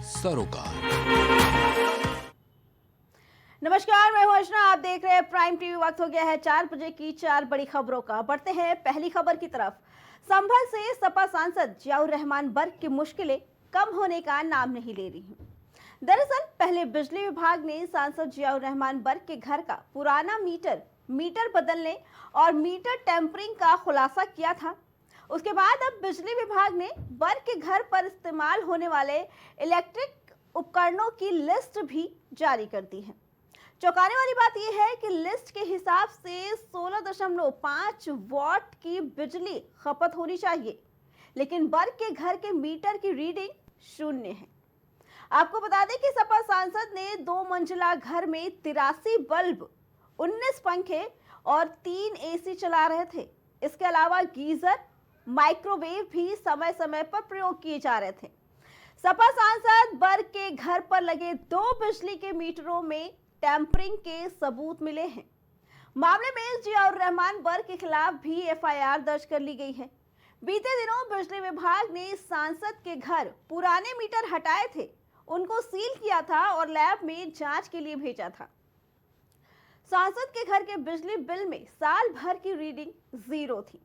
सरोकार। नमस्कार, मैं हूं अर्चना। आप देख रहे हैं प्राइम टीवी। वक्त हो गया है 4 बजे की 4 बड़ी खबरों का। बढ़ते हैं पहली खबर की तरफ। संभल से सपा सांसद जियाउर रहमान बर्क की मुश्किलें कम होने का नाम नहीं ले रही हैं। दरअसल पहले बिजली विभाग ने सांसद जियाउर रहमान बर्क के घर का पुराना मीटर बदलने और मीटर टेम्परिंग का खुलासा किया था। उसके बाद अब बिजली विभाग ने बर्क के घर पर इस्तेमाल होने वाले इलेक्ट्रिक उपकरणों की लिस्ट भी जारी कर दी है। चौंकाने वाली बात यह है कि लिस्ट के हिसाब से 16.5 वॉट की बिजली खपत होनी चाहिए, लेकिन बर्क के घर के मीटर की रीडिंग 0 है। आपको बता दें कि सपा सांसद ने 2 मंजिला घर में 83 बल्ब, 19 पंखे और 3 एसी चला रहे थे। इसके अलावा गीजर, माइक्रोवेव भी समय समय पर प्रयोग किए जा रहे थे। सपा सांसद बर्क के घर पर लगे 2 बिजली के मीटरों में टेम्परिंग के सबूत मिले हैं। मामले में जियाउर रहमान बर्क के खिलाफ भी एफआईआर दर्ज कर ली गई है। बीते दिनों बिजली विभाग ने सांसद के घर पुराने मीटर हटाए थे, उनको सील किया था और लैब में जांच के लिए भेजा था। सांसद के घर के बिजली बिल में साल भर की रीडिंग 0 थी।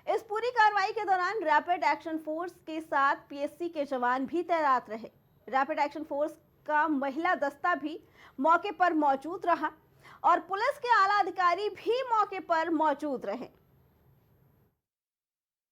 इस पूरी कार्रवाई के दौरान रैपिड एक्शन फोर्स के साथ पीएससी के जवान भी तैनात रहे। रैपिड एक्शन फोर्स का महिला दस्ता भी मौके पर मौजूद रहा और पुलिस के आला अधिकारी भी मौके पर मौजूद रहे।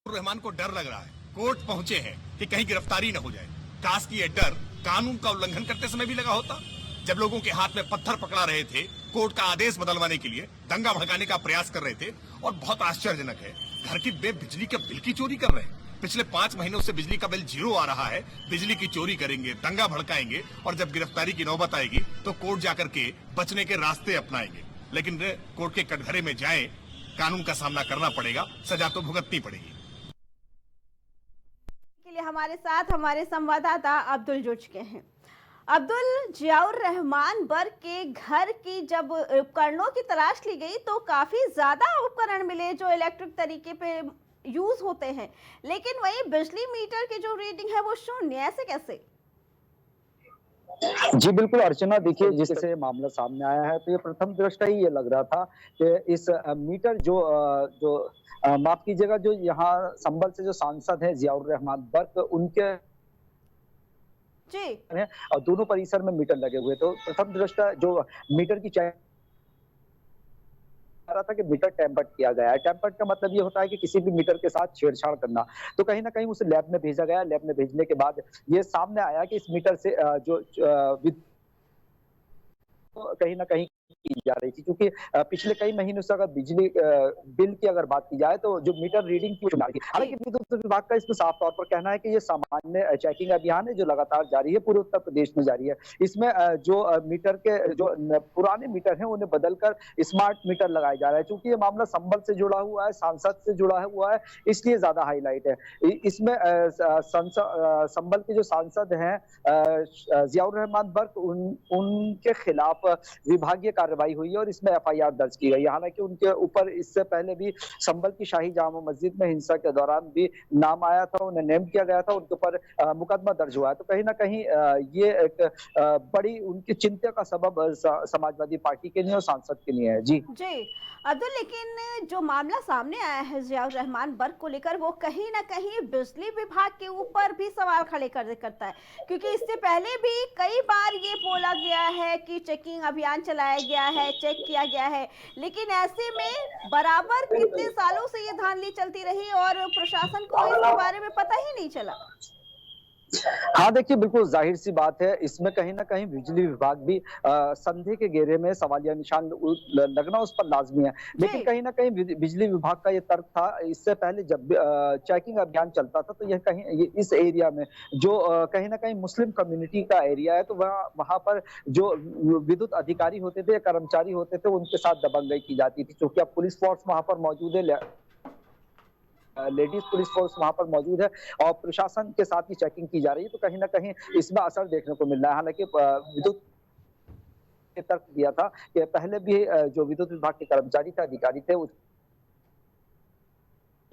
रहमान को डर लग रहा है, कोर्ट पहुंचे हैं कि कहीं गिरफ्तारी न हो जाए। काश की ये डर कानून का उल्लंघन करते समय भी लगा होता। जब लोगों के हाथ में पत्थर पकड़ा रहे थे, कोर्ट का आदेश बदलवाने के लिए दंगा भड़काने का प्रयास कर रहे थे। और बहुत आश्चर्यजनक है, घर की बिजली के बिल की चोरी कर रहे हैं। पिछले 5 महीनों से बिजली का बिल 0 आ रहा है। बिजली की चोरी करेंगे, दंगा भड़काएंगे और जब गिरफ्तारी की नौबत आएगी तो कोर्ट जाकर के बचने के रास्ते अपनाएंगे। लेकिन कोर्ट के कटघरे में जाएं, कानून का सामना करना पड़ेगा, सजा तो भुगतनी पड़ेगी। के लिए हमारे साथ हमारे संवाददाता अब्दुल जुड़ चुके हैं। अब्दुल, जियाउर रहमान बर्क के घर की जब उपकरणों की तलाश ली गई तो काफी ज्यादा उपकरण मिले जो इलेक्ट्रिक तरीके पे यूज होते हैं, लेकिन वही बिजली मीटर की जो रीडिंग है वो 0। ऐसे कैसे? जी बिल्कुल अर्चना, देखिए जिससे मामला सामने आया है तो ये प्रथम दृष्टया ही ये लग रहा था कि इस मीटर जो माफ कीजिएगा, जो यहाँ संभल से जो सांसद है जियाउर रहमान बर्क, उनके जी, और दोनों परिसर में मीटर लगे हुए। तो प्रथम दृष्टया जो मीटर की रहा था कि मीटर टेम्पर्ड किया गया है। टेम्पर्ड का मतलब ये होता है कि किसी भी मीटर के साथ छेड़छाड़ करना। तो कहीं ना कहीं उसे लैब में भेजा गया। लैब में भेजने के बाद ये सामने आया कि इस मीटर से कहीं ना कहीं की जा रही थी, क्योंकि पिछले कई महीनों से अगर बिजली बिल की अगर बात की जाए तो जो मीटर रीडिंग की थी, हालांकि विद्युत विभाग का इसमें साफ तौर पर कहना है कि ये सामान्य चेकिंग अभियान है जो लगातार जारी है, पूरे उत्तर प्रदेश में जारी है। इसमें जो मीटर के जो पुराने मीटर हैं उन्हें बदलकर स्मार्ट मीटर लगाए जा रहे हैं। चूंकि ये मामला संभल से जुड़ा हुआ है, सांसद से जुड़ा हुआ है, इसलिए ज्यादा हाईलाइट है। इसमें संभल के जो सांसद हैं जियाउर रहमान बर्क, उनके खिलाफ विभागीय कार्रवाई हुई है और इसमें एफआईआर दर्ज की गई है। हालांकि उनके ऊपर इससे पहले भी संभल की शाही जामा मस्जिद में हिंसा के दौरान भी नाम आया था, उन्हें नेम किया गया था, उनके ऊपर मुकदमा दर्ज हुआ है। तो कहीं ना कहीं ये एक बड़ी उनकी चिंता का सबब समाजवादी पार्टी के लिए और सांसद के लिए है। जी अब्दुल, लेकिन जो मामला सामने आया है जियाउर रहमान बर्क को लेकर, वो कहीं ना कहीं बिजली विभाग के ऊपर भी सवाल खड़े करता है, क्योंकि इससे पहले भी कई बार ये बोला गया है कि चेकिंग अभियान चलाया गया है, चेक किया गया है, लेकिन ऐसे में बराबर कितने सालों से ये धांधली चलती रही और प्रशासन को इसके बारे में पता ही नहीं चला। हाँ देखिए, बिल्कुल जाहिर सी बात है, इसमें कहीं ना कहीं बिजली विभाग भी संदेह के घेरे में सवालिया निशान लगना उस पर लाजमी है। लेकिन कहीं ना कहीं बिजली विभाग का ये तर्क था, इससे पहले जब चेकिंग अभियान चलता था तो यह कहीं इस एरिया में जो कहीं ना कहीं मुस्लिम कम्युनिटी का एरिया है, तो वहां पर जो विद्युत अधिकारी होते थे, कर्मचारी होते थे, उनके साथ दबंगई की जाती थी। क्योंकि अब पुलिस फोर्स वहां पर मौजूद है, लेडीज पुलिस फोर्स वहां पर मौजूद है और प्रशासन के साथ ही चेकिंग की जा रही है, तो कहीं ना कहीं इसमें असर देखने को मिल रहा है। हालांकि विद्युत ने तर्क दिया था कि पहले भी जो विद्युत विभाग के कर्मचारी थे, अधिकारी थे,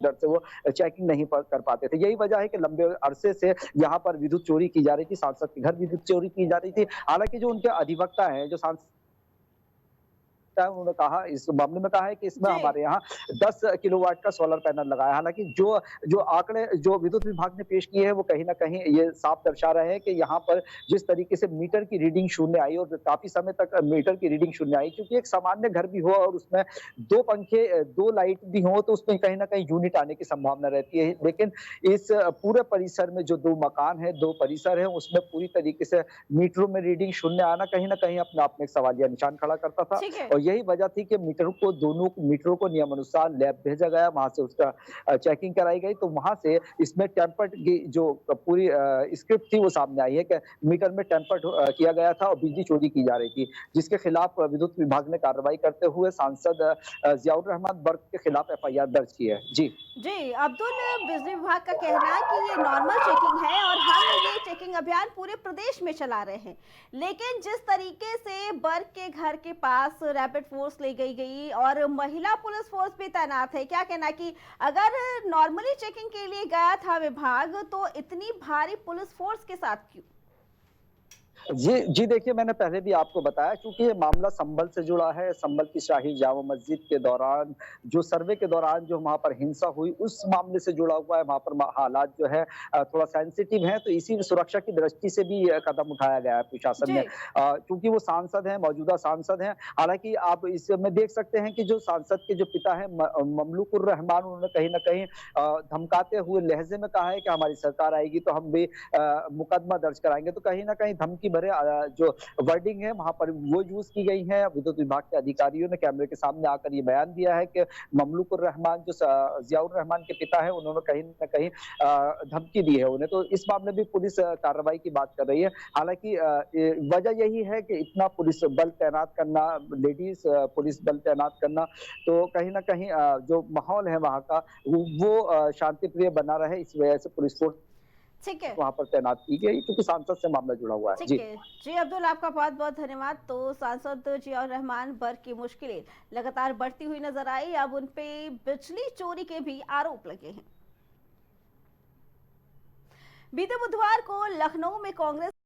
डर से वो चेकिंग नहीं कर पाते थे। यही वजह है कि लंबे अरसे से यहाँ पर विद्युत चोरी की जा रही थी, सांसद के घर विद्युत चोरी की जा रही थी। हालाँकि जो उनके अधिवक्ता हैं, जो सांसद उन्होंने कहा, इस मामले में कहा है कि इसमें जी। हमारे यहाँ 10 किलोवाट का सोलर पैनल लगा है। हालाँकि जो जो आंकड़े जो विद्युत विभाग ने पेश किए हैं, वो कहीं न कहीं ये साफ दर्शा रहे हैं कि यहाँ पर जिस तरीके से मीटर की रीडिंग शून्य आई और काफ़ी समय तक मीटर की रीडिंग शून्य आई, क्योंकि एक सामान्य घर भी हो और उसमें 2 पंखे 2 लाइट भी हो, तो उसमें कहीं न कहीं यूनिट आने की संभावना रहती है। लेकिन इस पूरे परिसर में जो 2 मकान हैं, 2 परिसर हैं, उसमें पूरी तरीके से मीटरों में रीडिंग शून्य आना कहीं न कहीं अपने आप में एक सवालिया निशान खड़ा करता था। ठीक है। और यही वजह थी कि दोनों मीटरों को नियमानुसार लैब भेजा गया, वहां से उसका चेकिंग कराई गई, तो वहां से इसमें टेम्पर्ड की जो पूरी स्क्रिप्ट थी वो सामने आई है कि मीटर में टेम्पर्ड किया गया था और बिजली चोरी की जा रही थी, जिसके खिलाफ विद्युत विभाग ने कार्रवाई करते हुए सांसद जियाउर रहमान बर्क के खिलाफ एफआईआर दर्ज की है। जी जी, अब्दुल, बिजली विभाग का कहना है कि ये नॉर्मल चेकिंग है और हम ये चेकिंग अभियान पूरे प्रदेश में चला रहे हैं। लेकिन जिस तरीके से बर्क के घर के पास रैपिड फोर्स ले गई और महिला पुलिस फोर्स भी तैनात है, क्या कहना है कि अगर नॉर्मली चेकिंग के लिए गया था विभाग, तो इतनी भारी पुलिस फोर्स के साथ क्यों? जी, देखिए, मैंने पहले भी आपको बताया, क्योंकि ये मामला संभल से जुड़ा है। संभल की शाही जामा मस्जिद के दौरान जो सर्वे के दौरान जो वहाँ पर हिंसा हुई, उस मामले से जुड़ा हुआ है। वहाँ पर हालात जो है थोड़ा सेंसिटिव है, तो इसी सुरक्षा की दृष्टि से भी ये कदम उठाया गया है प्रशासन ने। जी। क्योंकि वो सांसद हैं, मौजूदा सांसद हैं। हालाँकि आप इसमें देख सकते हैं कि जो सांसद के जो पिता हैं ममलूकुर रहमान, उन्होंने कहीं न कहीं धमकाते हुए लहज़े में कहा है कि हमारी सरकार आएगी तो हम भी मुकदमा दर्ज कराएँगे। तो कहीं न कहीं धमकी भरे जो वर्डिंग है वहाँ पर वो यूज़ की गई है। विद्युत विभाग के अधिकारियों ने कैमरे के सामने आकर ये बयान दिया है कि ममलूकुर रहमान जो जियाउर रहमान के पिता हैं, उन्होंने कहीं न कहीं धमकी दी है उन्हें। तो इस मामले में पुलिस कार्रवाई की बात कर रही है। हालाँकि वजह यही है कि इतना पुलिस बल तैनात करना, लेडीज़ पुलिस बल तैनात करना, तो कहीं न कहीं जो माहौल है वहाँ का वो शांतिप्रिय बना रहे, इस वजह से पुलिस फोर्स ठीक है। वहाँ पर तैनात की गई, क्योंकि सांसद से मामला जुड़ा हुआ है। ठीक है जी, अब्दुल, आपका बहुत बहुत धन्यवाद। तो सांसद जियाउर रहमान बर्क की मुश्किलें लगातार बढ़ती हुई नजर आई, अब उन पे बिजली चोरी के भी आरोप लगे हैं। बीते बुधवार को लखनऊ में कांग्रेस